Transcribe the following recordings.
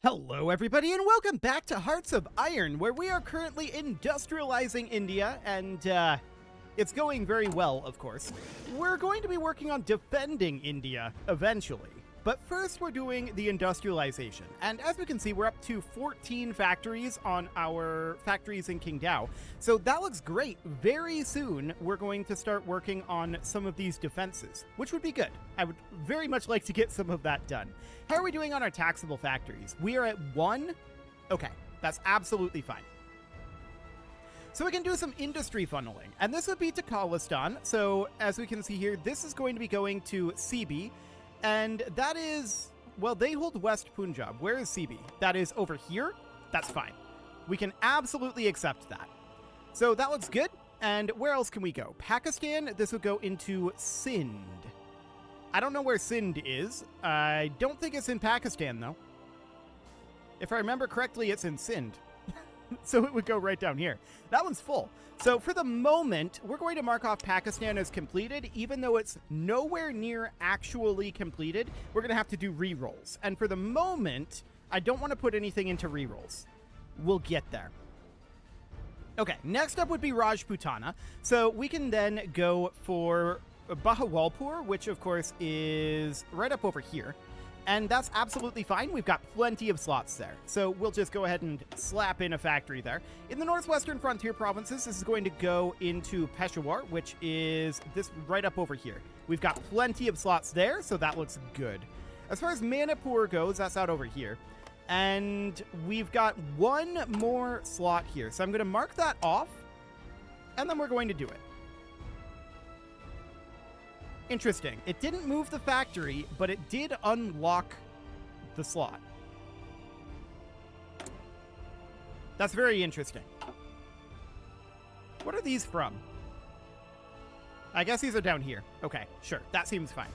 Hello everybody and welcome back to Hearts of Iron, where we are currently industrializing India, and it's going very well, of course. We're going to be working on defending India eventually, but first we're doing the industrialization, and as we can see, we're up to 14 factories on our factories in Qingdao, so that looks great. Very soon we're going to start working on some of these defenses, which would be good. I would very much like to get some of that done. How are we doing on our taxable factories? We are at 1. Okay, that's absolutely fine. So we can do some industry funneling, and this would be to Khalistan. So as we can see here, this is going to be going to CB, and that is, well, they hold West Punjab. Where is CB? That is over here? That's fine. We can absolutely accept that. So that looks good. And where else can we go? Pakistan, this would go into Sindh. I don't know where Sindh is. I don't think it's in Pakistan, though. If I remember correctly, it's in Sindh. So it would go right down here. That one's full. So for the moment, we're going to mark off Pakistan as completed, even though it's nowhere near actually completed. We're going to have to do rerolls. And for the moment, I don't want to put anything into rerolls. We'll get there. Okay, next up would be Rajputana. So we can then go for Bahawalpur, which of course is right up over here. And that's absolutely fine. We've got plenty of slots there. So we'll just go ahead and slap in a factory there. In the northwestern frontier provinces, this is going to go into Peshawar, which is this right up over here. We've got plenty of slots there, so that looks good. As far as Manipur goes, that's out over here. And we've got one more slot here. So I'm going to mark that off, and then we're going to do it. Interesting. It didn't move the factory, but it did unlock the slot. That's very interesting. What are these from? I guess these are down here. Okay, sure. That seems fine.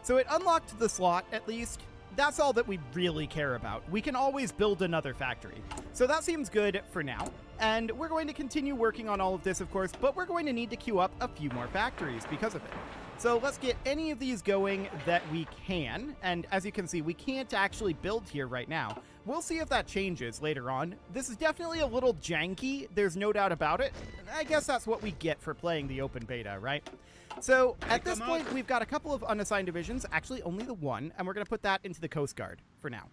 So it unlocked the slot, at least. That's all that we really care about. We can always build another factory. So that seems good for now. And we're going to continue working on all of this, of course, but we're going to need to queue up a few more factories because of it. So let's get any of these going that we can. And as you can see, we can't actually build here right now. We'll see if that changes later on. This is definitely a little janky. There's no doubt about it. I guess that's what we get for playing the open beta, right? So at this point, we've got a couple of unassigned divisions, actually only the one, and we're going to put that into the Coast Guard for now.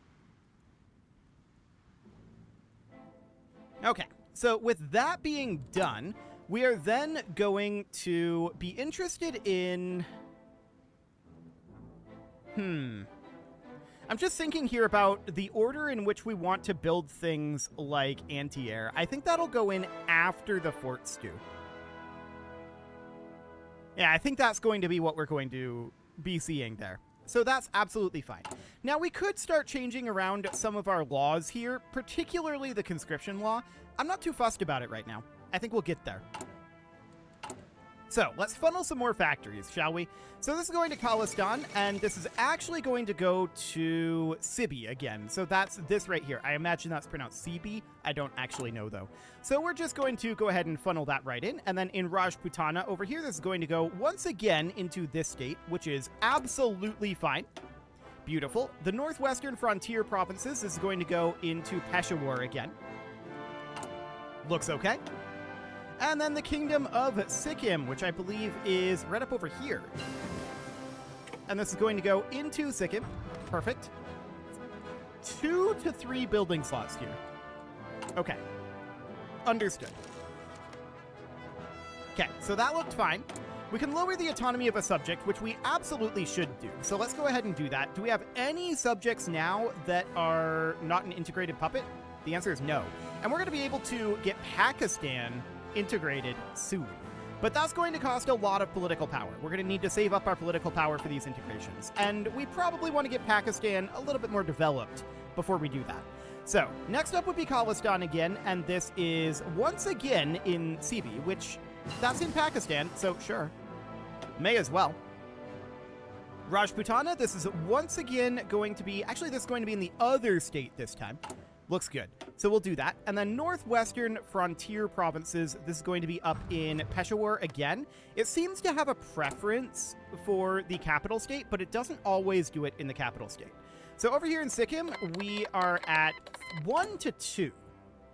Okay, so with that being done, we are then going to be interested in... I'm just thinking here about the order in which we want to build things like anti-air. I think that'll go in after the forts do. Yeah, I think that's going to be what we're going to be seeing there. So that's absolutely fine. Now, we could start changing around some of our laws here, particularly the conscription law. I'm not too fussed about it right now. I think we'll get there. So let's funnel some more factories, shall we? So this is going to Khalistan, and this is actually going to go to Sibi again. So that's this right here. I imagine that's pronounced Sibi. I don't actually know, though. So we're just going to go ahead and funnel that right in. And then in Rajputana over here, this is going to go once again into this state, which is absolutely fine. Beautiful. The northwestern frontier provinces is going to go into Peshawar again. Looks okay. And then the Kingdom of Sikkim, which I believe is right up over here. And this is going to go into Sikkim. Perfect. 2 to 3 building slots here. Okay. Understood. Okay, so that looked fine. We can lower the autonomy of a subject, which we absolutely should do. So let's go ahead and do that. Do we have any subjects now that are not an integrated puppet? The answer is no. And we're going to be able to get Pakistan integrated soon. But that's going to cost a lot of political power. We're going to need to save up our political power for these integrations. And we probably want to get Pakistan a little bit more developed before we do that. So, next up would be Khalistan again, and this is once again in Sibi, which that's in Pakistan, so sure. May as well. Rajputana, this is once again going to be, actually this is going to be in the other state this time. Looks good. So we'll do that. And then northwestern frontier provinces, this is going to be up in Peshawar again. It seems to have a preference for the capital state, but it doesn't always do it in the capital state. So over here in Sikkim, we are at 1 to 2.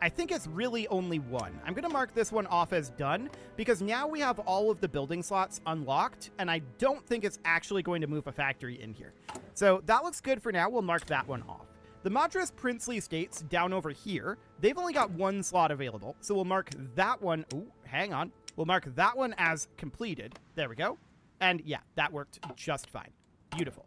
I think it's really only 1. I'm going to mark this one off as done because now we have all of the building slots unlocked, and I don't think it's actually going to move a factory in here. So that looks good for now. We'll mark that one off. The Madras Princely States down over here, they've only got 1 slot available, so we'll mark that one. Ooh, hang on. We'll mark that one as completed. There we go. And yeah, that worked just fine. Beautiful.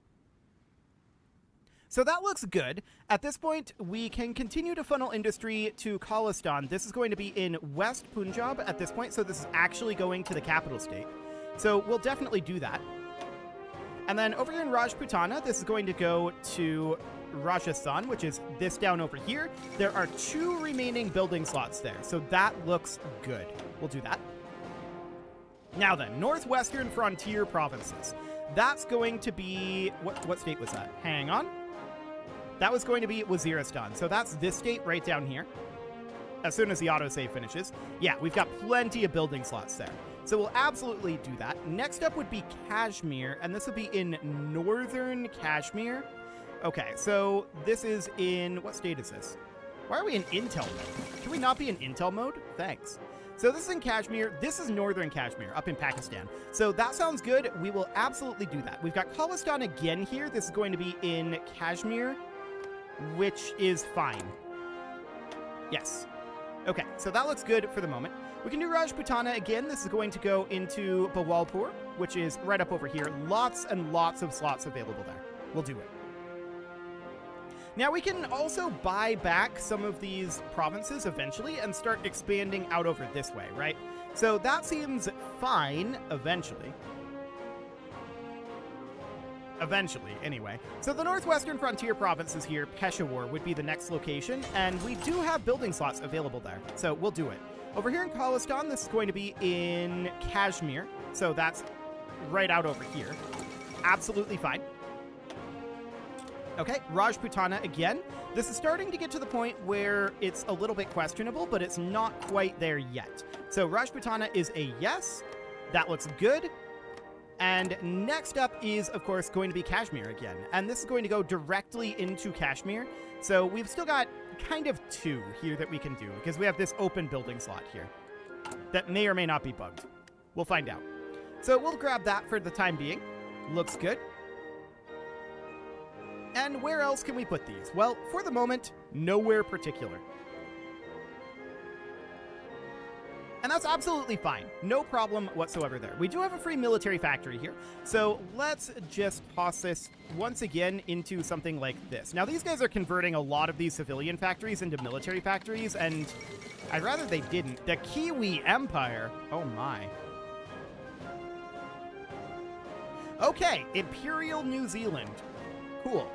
So that looks good. At this point, we can continue to funnel industry to Khalistan. This is going to be in West Punjab at this point, so this is actually going to the capital state. So we'll definitely do that. And then over here in Rajputana, this is going to go to Rajasthan, which is this down over here. There are 2 remaining building slots there, so that looks good. We'll do that. Now then, Northwestern Frontier Provinces. That's going to be... What state was that? Hang on. That was going to be Waziristan. So that's this state right down here. As soon as the autosave finishes. Yeah, we've got plenty of building slots there. So we'll absolutely do that. Next up would be Kashmir, and this would be in northern Kashmir. Okay, so this is in... What state is this? Why are we in Intel mode? Can we not be in Intel mode? Thanks. So this is in Kashmir. This is northern Kashmir, up in Pakistan. So that sounds good. We will absolutely do that. We've got Khalistan again here. This is going to be in Kashmir, which is fine. Yes. Okay, so that looks good for the moment. We can do Rajputana again. This is going to go into Bawalpur, which is right up over here. Lots and lots of slots available there. We'll do it. Now we can also buy back some of these provinces eventually and start expanding out over this way, right? So that seems fine eventually. Eventually, anyway. So the Northwestern Frontier Provinces here, Peshawar, would be the next location, and we do have building slots available there, so we'll do it. Over here in Khalistan, this is going to be in Kashmir, so that's right out over here. Absolutely fine. Okay, Rajputana again. This is starting to get to the point where it's a little bit questionable, but it's not quite there yet. So Rajputana is a yes. That looks good. And next up is, of course, going to be Kashmir again. And this is going to go directly into Kashmir. So we've still got kind of 2 here that we can do, because we have this open building slot here that may or may not be bugged. We'll find out. So we'll grab that for the time being. Looks good. And where else can we put these? Well, for the moment, nowhere particular. And that's absolutely fine. No problem whatsoever there. We do have a free military factory here. So let's just toss this once again into something like this. Now, these guys are converting a lot of these civilian factories into military factories, and I'd rather they didn't. The Kiwi Empire. Oh, my. Okay, Imperial New Zealand. Cool.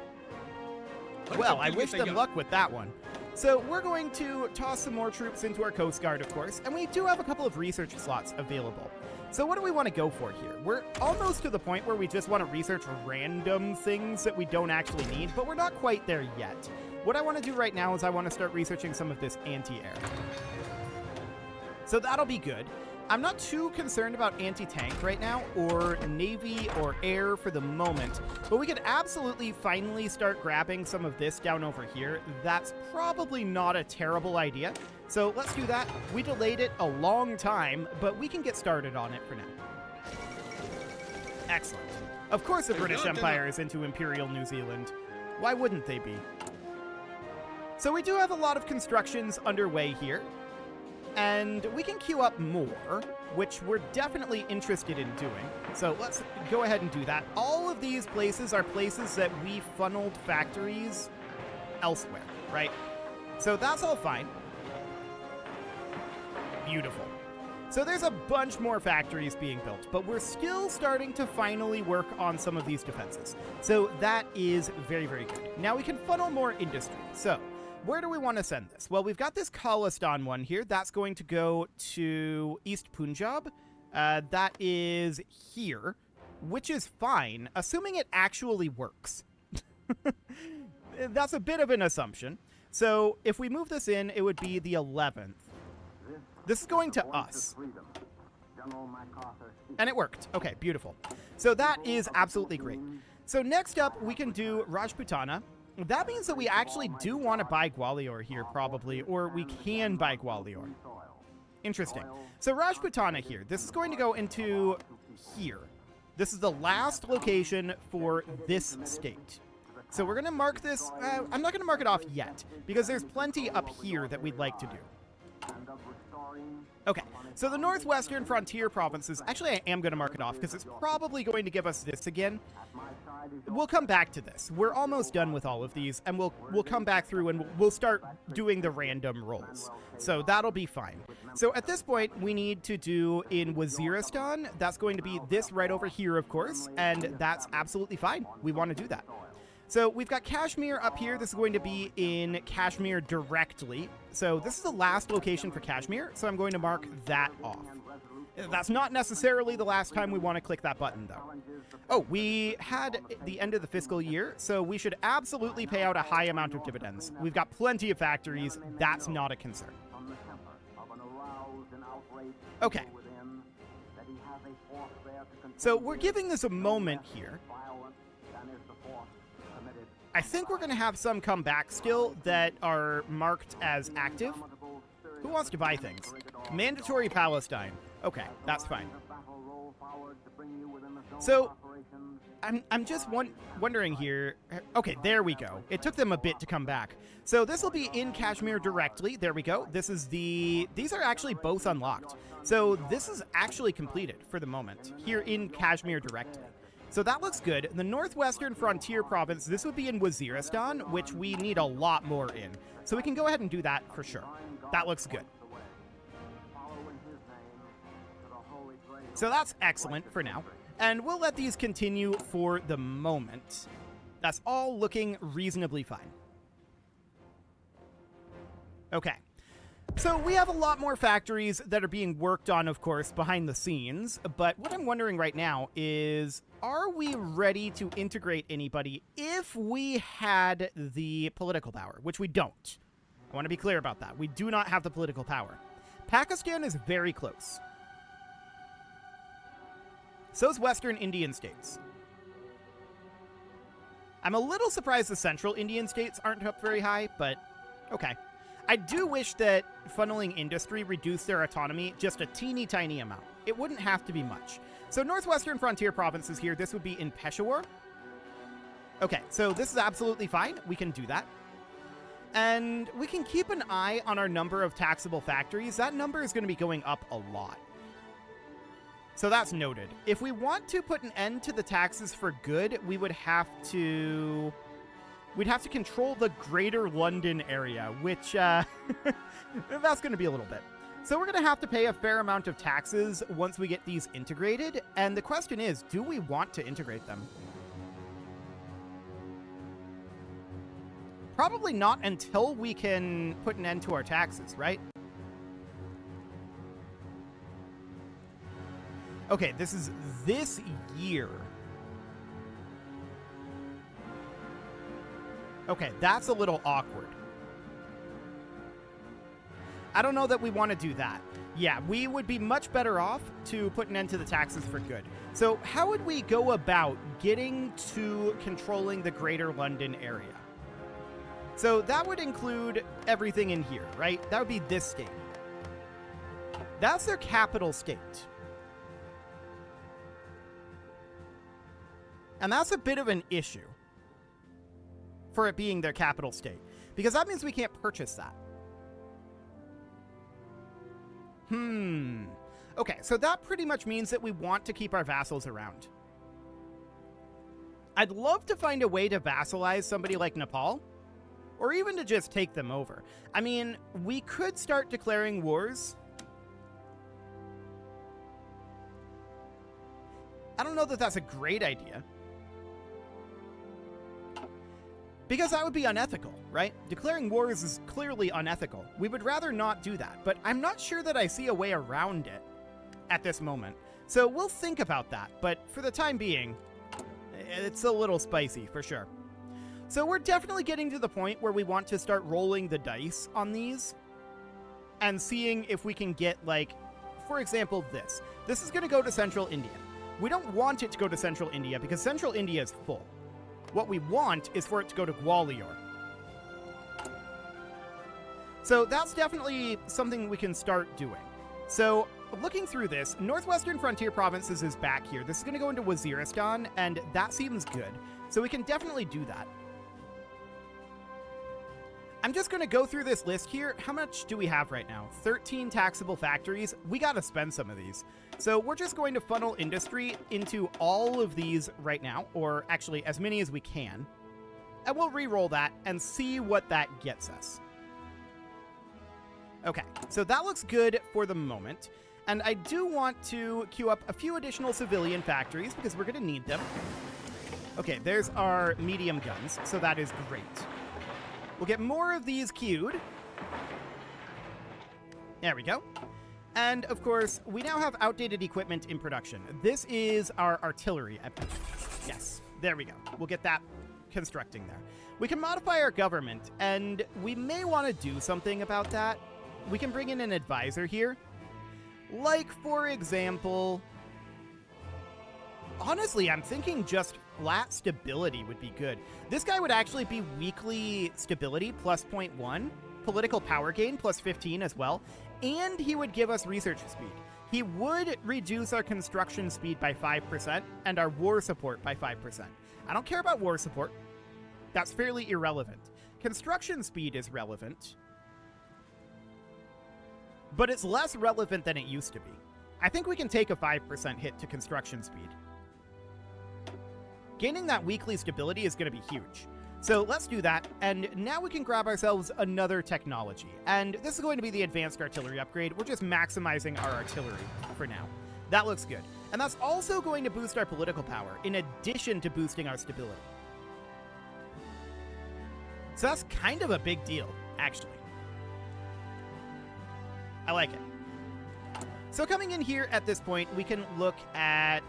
Well, I wish them luck with that one. So we're going to toss some more troops into our Coast Guard, of course, and we do have a couple of research slots available. So what do we want to go for here? We're almost to the point where we just want to research random things that we don't actually need, but we're not quite there yet. What I want to do right now is I want to start researching some of this anti-air. So that'll be good. I'm not too concerned about anti-tank right now, or navy, or air for the moment, but we could absolutely finally start grabbing some of this down over here. That's probably not a terrible idea, so let's do that. We delayed it a long time, but we can get started on it for now. Excellent. Of course the British Empire is into Imperial New Zealand. Why wouldn't they be? So we do have a lot of constructions underway here. And we can queue up more, which we're definitely interested in doing. So let's go ahead and do that. All of these places are places that we funneled factories elsewhere, right? So that's all fine. Beautiful. So there's a bunch more factories being built, but we're still starting to finally work on some of these defenses. So that is very, very good. Now we can funnel more industry. So where do we want to send this? Well, we've got this Khalistan one here. That's going to go to East Punjab. That is here, which is fine, assuming it actually works. That's a bit of an assumption. So if we move this in, it would be the 11th. This is going to us. And it worked. Okay, beautiful. So that is absolutely great. So next up, we can do Rajputana. that means that we actually do want to buy Gwalior here, probably, or we can buy Gwalior. Interesting. So Rajputana here. This is going to go into here. This is the last location for this state. So we're going to mark this. I'm not going to mark it off yet, because there's plenty up here that we'd like to do. Okay, so the northwestern frontier provinces, actually I am going to mark it off because it's probably going to give us this again. We'll come back to this. We're almost done with all of these, and we'll come back through and we'll start doing the random rolls. So that'll be fine. So at this point, we need to do in Waziristan. That's going to be this right over here, of course, and that's absolutely fine. We want to do that. So we've got Kashmir up here. This is going to be in Kashmir directly. So this is the last location for Kashmir, so I'm going to mark that off. That's not necessarily the last time we want to click that button, though. Oh, we had the end of the fiscal year, so we should absolutely pay out a high amount of dividends. We've got plenty of factories. That's not a concern. Okay. So we're giving this a moment here. I think we're going to have some come back still that are marked as active. Who wants to buy things? Mandatory Palestine. Okay, that's fine. So, I'm just wondering here. Okay, there we go. It took them a bit to come back. So this will be in Kashmir directly. There we go. This is these are actually both unlocked. So this is actually completed for the moment here in Kashmir directly. So that looks good. The northwestern frontier province, this would be in Waziristan, which we need a lot more in. So we can go ahead and do that for sure. That looks good. So that's excellent for now. And we'll let these continue for the moment. That's all looking reasonably fine. Okay. So we have a lot more factories that are being worked on, of course, behind the scenes. But what I'm wondering right now is, are we ready to integrate anybody if we had the political power? Which we don't. I want to be clear about that. We do not have the political power. Pakistan is very close. So's Western Indian states. I'm a little surprised the Central Indian states aren't up very high, but okay. I do wish that funneling industry reduced their autonomy just a teeny tiny amount. It wouldn't have to be much. So northwestern frontier provinces here, this would be in Peshawar. Okay, so this is absolutely fine. We can do that. And we can keep an eye on our number of taxable factories. That number is going to be going up a lot. So that's noted. If we want to put an end to the taxes for good, we would have to... We'd have to control the greater London area, which, that's going to be a little bit. So we're going to have to pay a fair amount of taxes once we get these integrated. And the question is, do we want to integrate them? Probably not until we can put an end to our taxes, right? Okay, this is this year. Okay, that's a little awkward. I don't know that we want to do that. Yeah, we would be much better off to put an end to the taxes for good. So how would we go about getting to controlling the greater London area? So that would include everything in here, right? That would be this state. That's their capital state. And that's a bit of an issue for it being their capital state, because that means we can't purchase that. Okay, so that pretty much means that we want to keep our vassals around. I'd love to find a way to vassalize somebody like Nepal, or even to just take them over. I mean, we could start declaring wars. I don't know that that's a great idea. Because that would be unethical, right? Declaring wars is clearly unethical. We would rather not do that, but I'm not sure that I see a way around it at this moment. So we'll think about that, but for the time being, it's a little spicy for sure. So we're definitely getting to the point where we want to start rolling the dice on these and seeing if we can get, like, for example, this. This is going to go to Central India. We don't want it to go to Central India because Central India is full. What we want is for it to go to Gwalior. So that's definitely something we can start doing. So looking through this, Northwestern Frontier Provinces is back here. This is going to go into Waziristan, and that seems good. So we can definitely do that. I'm just going to go through this list here. How much do we have right now? 13 taxable factories. We got to spend some of these. So we're just going to funnel industry into all of these right now, or actually as many as we can. And we'll re-roll that and see what that gets us. Okay, so that looks good for the moment. And I do want to queue up a few additional civilian factories because we're going to need them. Okay, there's our medium guns, so that is great. We'll get more of these queued. There we go. And, of course, we now have outdated equipment in production. This is our artillery. Yes, there we go. We'll get that constructing there. We can modify our government, and we may want to do something about that. We can bring in an advisor here. Like, for example... Honestly, I'm thinking just flat stability would be good. This guy would actually be weekly stability plus 0.1, political power gain plus 15 as well, and he would give us research speed. He would reduce our construction speed by 5% and our war support by 5%. I don't care about war support. That's fairly irrelevant. Construction speed is relevant, but it's less relevant than it used to be. I think we can take a 5% hit to construction speed. Gaining that weekly stability is going to be huge. So let's do that, and now we can grab ourselves another technology. And this is going to be the advanced artillery upgrade. We're just maximizing our artillery for now. That looks good. And that's also going to boost our political power, in addition to boosting our stability. So that's kind of a big deal, actually. I like it. So coming in here at this point, we can look at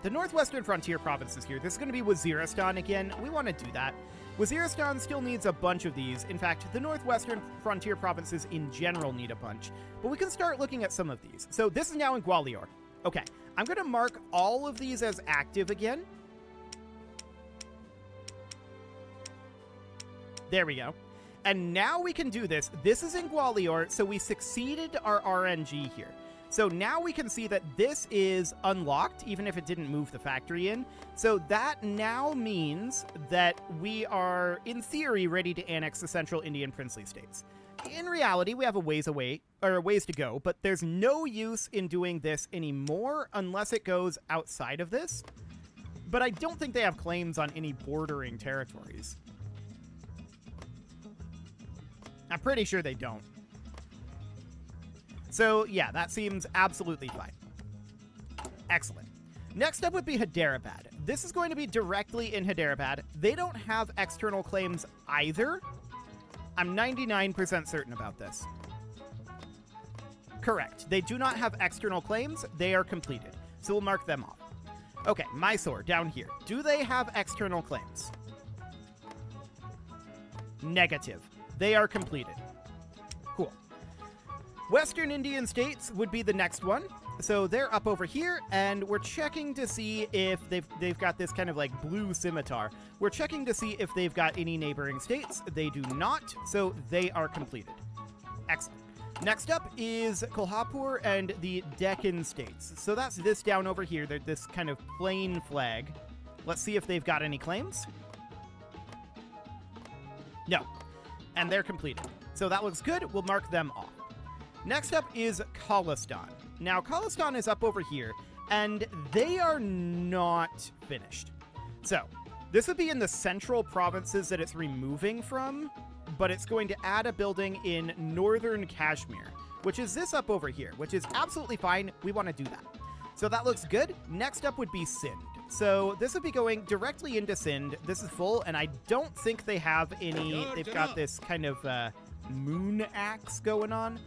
the Northwestern Frontier Provinces here. This is going to be Waziristan again. We want to do that. Waziristan still needs a bunch of these. In fact, the Northwestern Frontier Provinces in general need a bunch. But we can start looking at some of these. So this is now in Gwalior. Okay, I'm going to mark all of these as active again. There we go. And now we can do this. This is in Gwalior, so we succeeded our RNG here. So now we can see that this is unlocked, even if it didn't move the factory in. So that now means that we are, in theory, ready to annex the Central Indian Princely States. In reality, we have a ways away, or a ways to go, but there's no use in doing this anymore unless it goes outside of this. But I don't think they have claims on any bordering territories. I'm pretty sure they don't. So, yeah, that seems absolutely fine. Excellent. Next up would be Hyderabad. This is going to be directly in Hyderabad. They don't have external claims either. I'm 99% certain about this. Correct. They do not have external claims. They are completed. So we'll mark them off. Okay, Mysore, down here. Do they have external claims? Negative. They are completed. Cool. Western Indian states would be the next one. So they're up over here, and we're checking to see if they've got this kind of like blue scimitar. We're checking to see if they've got any neighboring states. They do not, so they are completed. Excellent. Next up is Kolhapur and the Deccan states. So that's this down over here. They're this kind of plain flag. Let's see if they've got any claims. No. And they're completed. So that looks good. We'll mark them off. Next up is Khalistan. Now, Khalistan is up over here, and they are not finished. So this would be in the central provinces that it's removing from, but it's going to add a building in northern Kashmir, which is this up over here, which is absolutely fine. We want to do that. So that looks good. Next up would be Sindh. So this would be going directly into Sindh. This is full, and I don't think they have any... They've got this kind of moon axe going on.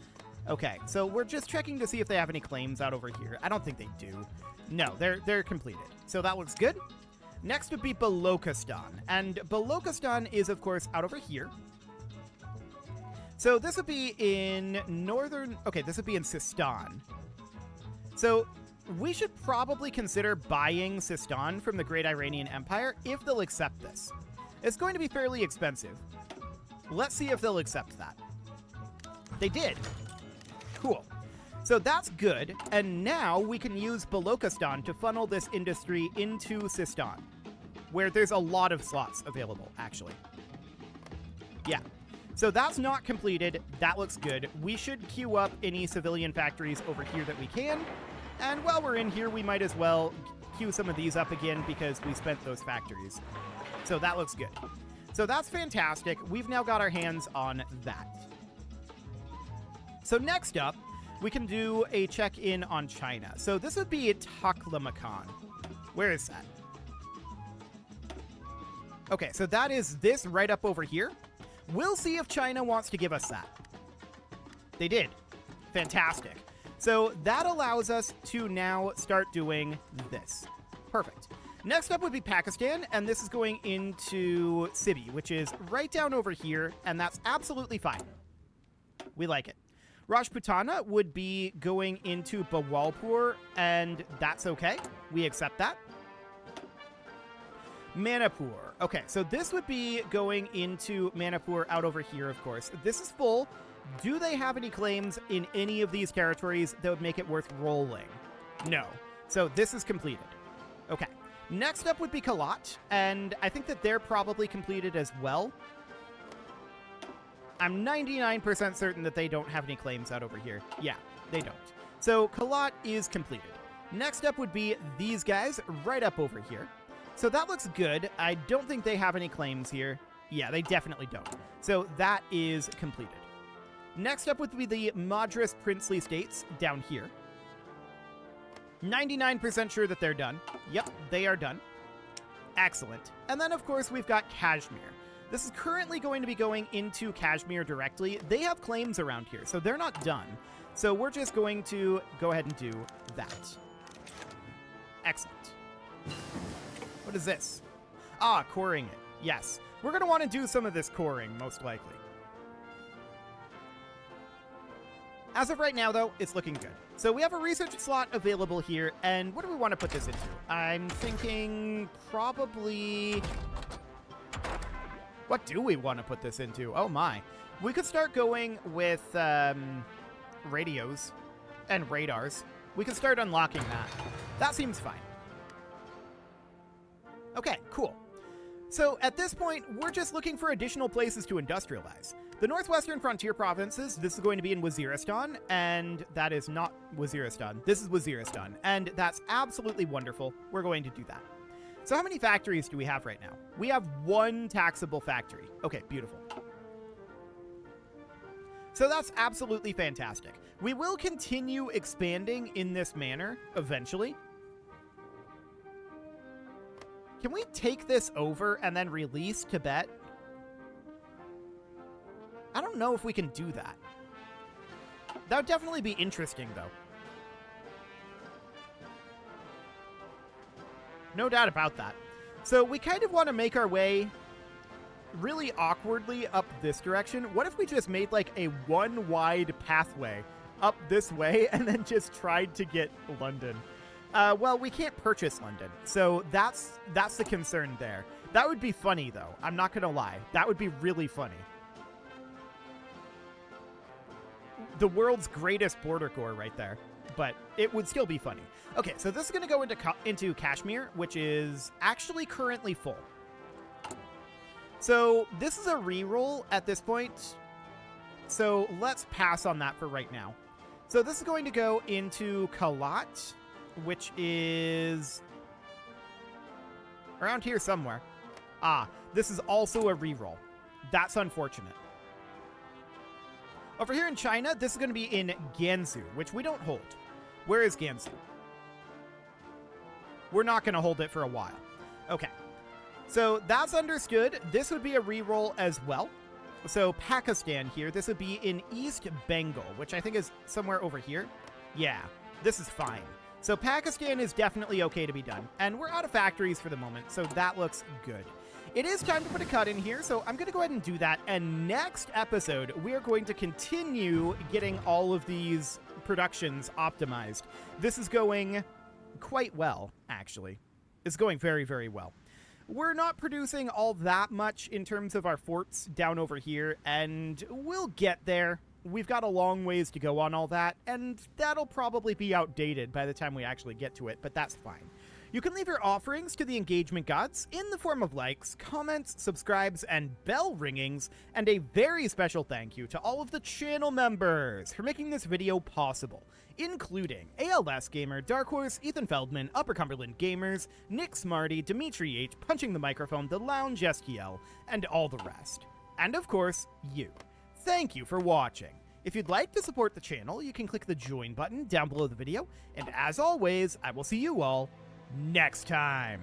Okay, so we're just checking to see if they have any claims out over here. I don't think they do. No, they're completed. So that looks good. Next would be Balochistan. And Balochistan is, of course, out over here. So this would be in northern... Okay, this would be in Sistan. So we should probably consider buying Sistan from the Great Iranian Empire if they'll accept this. It's going to be fairly expensive. Let's see if they'll accept that. They did. Cool. So that's good, and now we can use Balochistan to funnel this industry into Sistan, where there's a lot of slots available, actually. Yeah. So that's not completed. That looks good. We should queue up any civilian factories over here that we can, and while we're in here, we might as well queue some of these up again because we spent those factories. So that looks good. So that's fantastic. We've now got our hands on that. So next up, we can do a check-in on China. So this would be Taklamakan. Where is that? Okay, so that is this right up over here. We'll see if China wants to give us that. They did. Fantastic. So that allows us to now start doing this. Perfect. Next up would be Pakistan, and this is going into Sibi, which is right down over here, and that's absolutely fine. We like it. Rajputana would be going into Bawalpur, and that's okay. We accept that. Manipur. Okay, so this would be going into Manipur out over here, of course. This is full. Do they have any claims in any of these territories that would make it worth rolling? No. So this is completed. Okay. Next up would be Kalat, and I think that they're probably completed as well. I'm 99% certain that they don't have any claims out over here. Yeah, they don't. So Kalat is completed. Next up would be these guys right up over here. So that looks good. I don't think they have any claims here. Yeah, they definitely don't. So that is completed. Next up would be the Madras Princely States down here. 99% sure that they're done. Yep, they are done. Excellent. And then, of course, we've got Kashmir. This is currently going to be going into Kashmir directly. They have claims around here, so they're not done. So we're just going to go ahead and do that. Excellent. What is this? Ah, coring it. Yes. We're going to want to do some of this coring, most likely. As of right now, though, it's looking good. So we have a research slot available here, and what do we want to put this into? I'm thinking probably... What do we want to put this into? Oh my. We could start going with radios and radars. We could start unlocking that. That seems fine. Okay, cool. So at this point, we're just looking for additional places to industrialize. The northwestern frontier provinces, this is going to be in Waziristan, and that is not Waziristan. This is Waziristan, and that's absolutely wonderful. We're going to do that. So how many factories do we have right now? We have one taxable factory. Okay, beautiful. So that's absolutely fantastic. We will continue expanding in this manner eventually. Can we take this over and then release Tibet? I don't know if we can do that. That would definitely be interesting, though. No doubt about that. So we kind of want to make our way really awkwardly up this direction. What if we just made like a one wide pathway up this way and then just tried to get London? Well, we can't purchase London, so that's the concern there. That would be funny, though. I'm not going to lie. That would be really funny. The world's greatest border gore right there, but it would still be funny. Okay, so this is going to go into Kashmir, which is actually currently full. So this is a reroll at this point, so let's pass on that for right now. So this is going to go into Kalat, which is around here somewhere. Ah, this is also a reroll. That's unfortunate. Over here in China, this is going to be in Gansu, which we don't hold. Where is Gansu? We're not going to hold it for a while. Okay. So that's understood. This would be a reroll as well. So Pakistan here, this would be in East Bengal, which I think is somewhere over here. Yeah, this is fine. So Pakistan is definitely okay to be done. And we're out of factories for the moment, so that looks good. It is time to put a cut in here, so I'm going to go ahead and do that. And next episode, we are going to continue getting all of these productions optimized. This is going quite well, actually. It's going very, very well. We're not producing all that much in terms of our forts down over here, and we'll get there. We've got a long ways to go on all that, and that'll probably be outdated by the time we actually get to it, but that's fine. You can leave your offerings to the engagement gods in the form of likes, comments, subscribes, and bell ringings, and a very special thank you to all of the channel members for making this video possible, including ALS Gamer, Dark Horse, Ethan Feldman, Upper Cumberland Gamers, Nick Smarty, Dimitri H, Punching the Microphone, The Lounge STL, and all the rest. And of course, you. Thank you for watching. If you'd like to support the channel, you can click the join button down below the video, and as always, I will see you all next time.